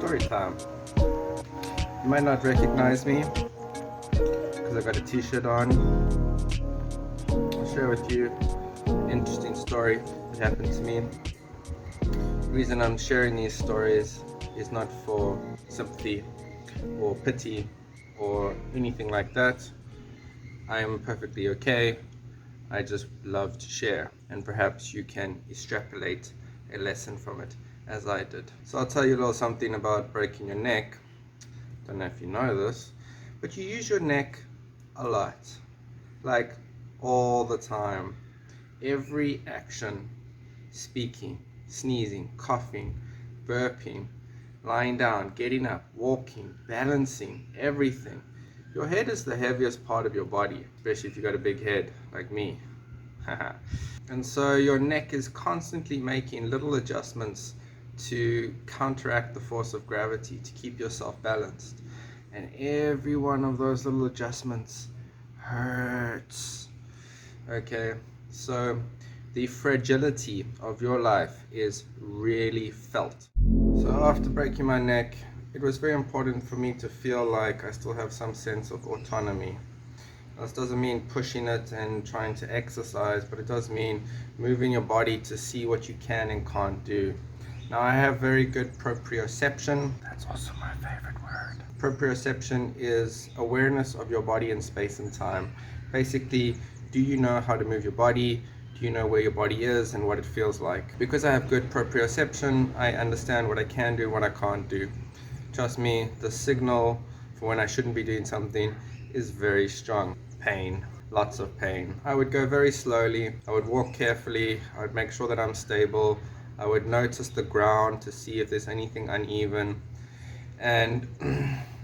story time. You might not recognize me because I got a t-shirt on. I'll share with you an interesting story that happened to me. The reason I'm sharing these stories is not for sympathy or pity or anything like that. I am perfectly okay. I just love to share, and perhaps you can extrapolate a lesson from it as I did. So I'll tell you a little something about breaking your neck. Don't know if you know this, but you use your neck a lot, like all the time. Every action, speaking, sneezing, coughing, burping, lying down, getting up, walking, balancing, everything. Your head is the heaviest part of your body, especially if you got a big head like me. And so your neck is constantly making little adjustments to counteract the force of gravity, to keep yourself balanced. And every one of those little adjustments hurts. Okay, so the fragility of your life is really felt. So after breaking my neck, it was very important for me to feel like I still have some sense of autonomy. This doesn't mean pushing it and trying to exercise, but it does mean moving your body to see what you can and can't do. Now I have very good proprioception. That's also my favorite word. Proprioception is awareness of your body in space and time. Basically, do you know how to move your body? Do you know where your body is and what it feels like? Because I have good proprioception, I understand what I can do and what I can't do. Trust me, the signal for when I shouldn't be doing something is very strong. Pain, lots of pain. I would go very slowly, I would walk carefully, I would make sure that I'm stable, I would notice the ground to see if there's anything uneven, and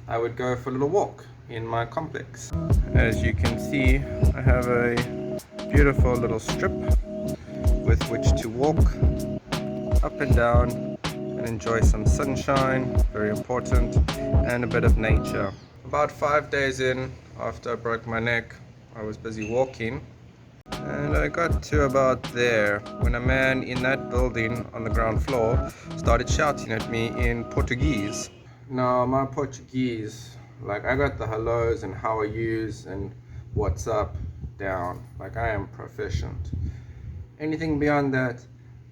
I would go for a little walk in my complex. As you can see, I have a beautiful little strip with which to walk up and down and enjoy some sunshine, very important, and a bit of nature. About 5 days in, after I broke my neck, I was busy walking, and I got to about there when a man in that building on the ground floor started shouting at me in Portuguese. Now my Portuguese, like I got the hellos and how are yous and what's up down, like I am proficient. Anything beyond that,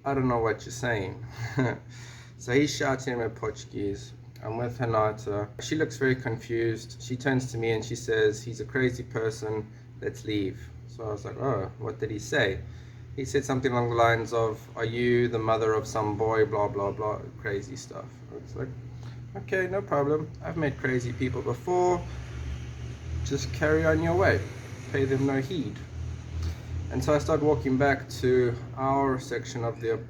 I don't know what you're saying. So he's shouting at me in Portuguese. I'm with Renata. She looks very confused. She turns to me and she says, "He's a crazy person, let's leave." So I was like, oh, what did he say? He said something along the lines of, "Are you the mother of some boy, blah, blah, blah," crazy stuff. It's like, okay, no problem. I've met crazy people before. Just carry on your way. Pay them no heed. And so I start walking back to our section of the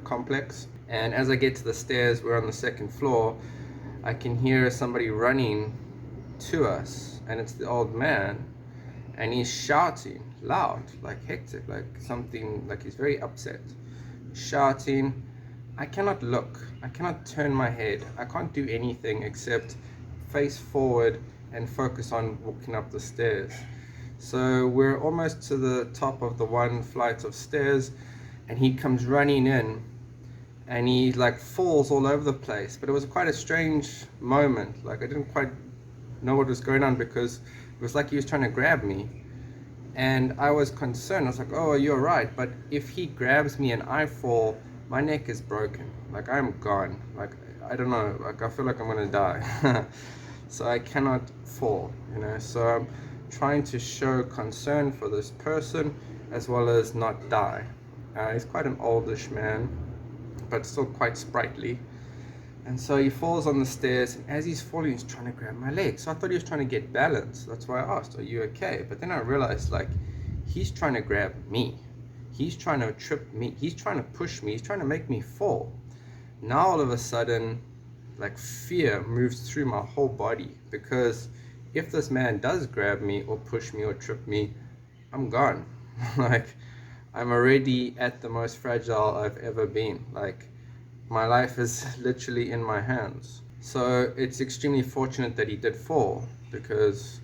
complex. And as I get to the stairs, we're on the second floor, I can hear somebody running to us, and it's the old man, and he's shouting loud, like hectic, like something, like he's very upset, shouting. I cannot look, I cannot turn my head, I can't do anything except face forward and focus on walking up the stairs. So we're almost to the top of the one flight of stairs, and he comes running in, and he like falls all over the place. But it was quite a strange moment. Like I didn't quite know what was going on, because it was like he was trying to grab me, and I was concerned. I was like, oh, you're right, but if he grabs me and I fall, my neck is broken, like I'm gone, like I don't know, like I feel like I'm gonna die. So I cannot fall, you know. So I'm trying to show concern for this person as well as not die. He's quite an oldish man, but still quite sprightly. And so he falls on the stairs, and as he's falling, he's trying to grab my leg. So I thought he was trying to get balance. That's why I asked, "Are you okay?" But then I realized, like, he's trying to grab me. He's trying to trip me. He's trying to push me. He's trying to make me fall. Now all of a sudden, like, fear moves through my whole body, because if this man does grab me or push me or trip me, I'm gone. Like, I'm already at the most fragile I've ever been. Like, my life is literally in my hands. So it's extremely fortunate that he did fall, because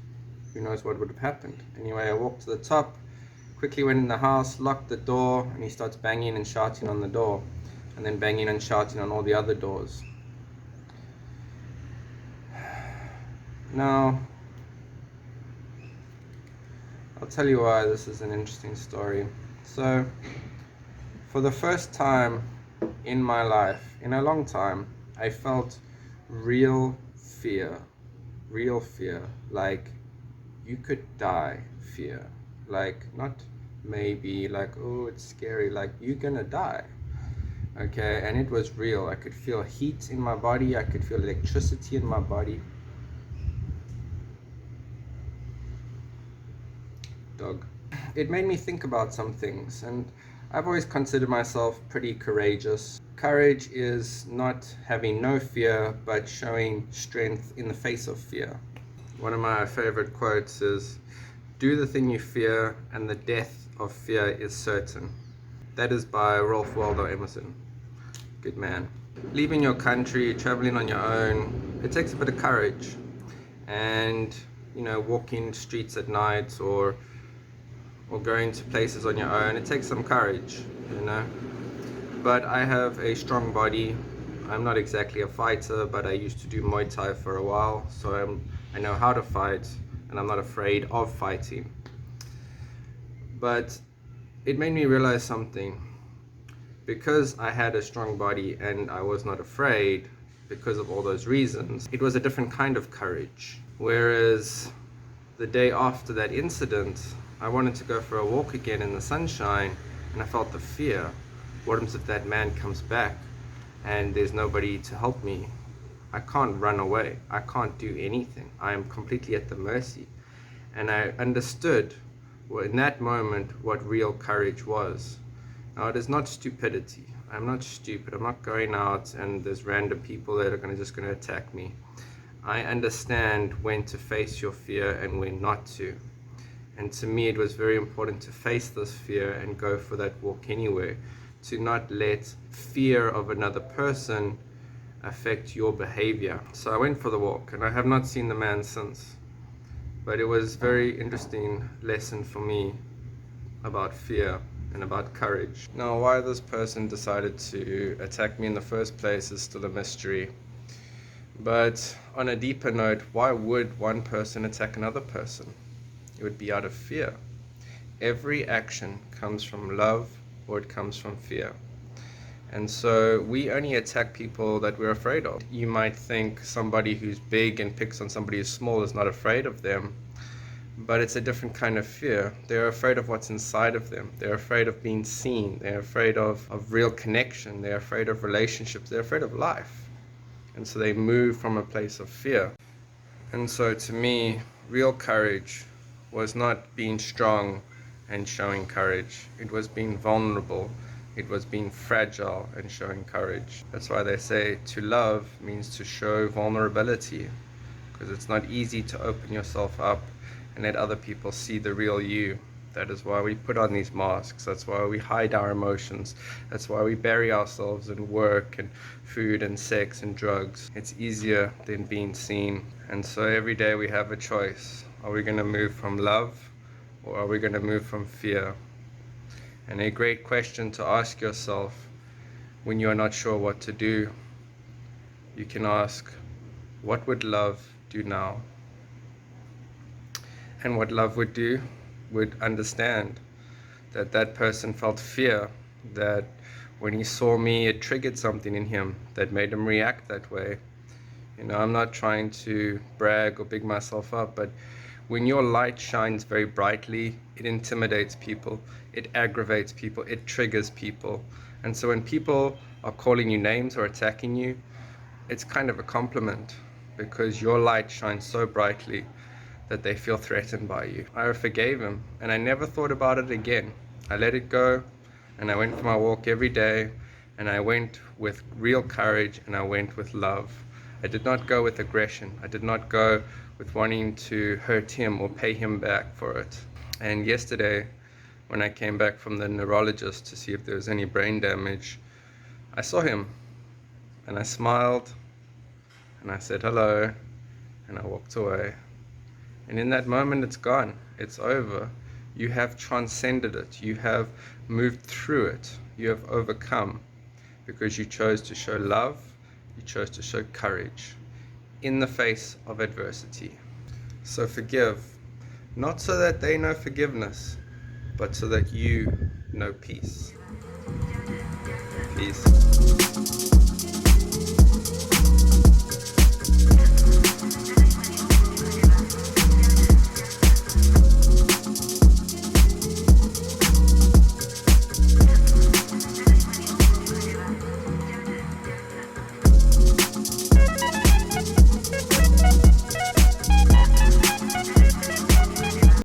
who knows what would have happened. Anyway, I walked to the top, quickly went in the house, locked the door, and he starts banging and shouting on the door, and then banging and shouting on all the other doors. Now, I'll tell you why this is an interesting story. So, for the first time in my life, in a long time, I felt real fear. Real fear. Like, you could die fear. Like, not maybe, like, oh, it's scary. Like, you're gonna die. Okay, and it was real. I could feel heat in my body. I could feel electricity in my body. Dog. It made me think about some things, and I've always considered myself pretty courageous. Courage is not having no fear, but showing strength in the face of fear. One of my favorite quotes is, "Do the thing you fear, and the death of fear is certain." That is by Ralph Waldo Emerson. Good man. Leaving your country, traveling on your own, it takes a bit of courage. And, walking streets at night or going to places on your own, it takes some courage, But I have a strong body. I'm not exactly a fighter, but I used to do Muay Thai for a while, so I know how to fight, and I'm not afraid of fighting. But it made me realize something. Because I had a strong body and I was not afraid, because of all those reasons, it was a different kind of courage. Whereas the day after that incident, I wanted to go for a walk again in the sunshine, and I felt the fear. What happens if that man comes back and there's nobody to help me? I can't run away. I can't do anything. I am completely at the mercy. And I understood in that moment what real courage was. Now, it is not stupidity. I'm not stupid. I'm not going out and there's random people that are just going to attack me. I understand when to face your fear and when not to. And to me, it was very important to face this fear and go for that walk anyway, to not let fear of another person affect your behavior. So I went for the walk, and I have not seen the man since. But it was a very interesting lesson for me about fear and about courage. Now, why this person decided to attack me in the first place is still a mystery. But on a deeper note, why would one person attack another person? It would be out of fear. Every action comes from love or it comes from fear. And so we only attack people that we're afraid of. You might think somebody who's big and picks on somebody who's small is not afraid of them, but it's a different kind of fear. They're afraid of what's inside of them. They're afraid of being seen. They're afraid of real connection. They're afraid of relationships. They're afraid of life. And so they move from a place of fear. And so to me, real courage was not being strong and showing courage. It was being vulnerable. It was being fragile and showing courage. That's why they say to love means to show vulnerability, because it's not easy to open yourself up and let other people see the real you. That is why we put on these masks. That's why we hide our emotions. That's why we bury ourselves in work and food and sex and drugs. It's easier than being seen. And so every day we have a choice. Are we going to move from love, or are we going to move from fear? And a great question to ask yourself when you are not sure what to do, you can ask, what would love do now? And what love would do would understand that that person felt fear, that when he saw me, it triggered something in him that made him react that way. I'm not trying to brag or big myself up, but when your light shines very brightly, it intimidates people, it aggravates people, it triggers people. And so when people are calling you names or attacking you, it's kind of a compliment, because your light shines so brightly that they feel threatened by you. I forgave him, and I never thought about it again. I let it go, and I went for my walk every day, and I went with real courage, and I went with love. I did not go with aggression. I did not go with wanting to hurt him or pay him back for it. And yesterday, when I came back from the neurologist to see if there was any brain damage, I saw him, and I smiled, and I said hello, and I walked away. And in that moment, it's gone. It's over. You have transcended it. You have moved through it. You have overcome, because you chose to show love. You chose to show courage in the face of adversity. So forgive, not so that they know forgiveness, but so that you know peace. Peace.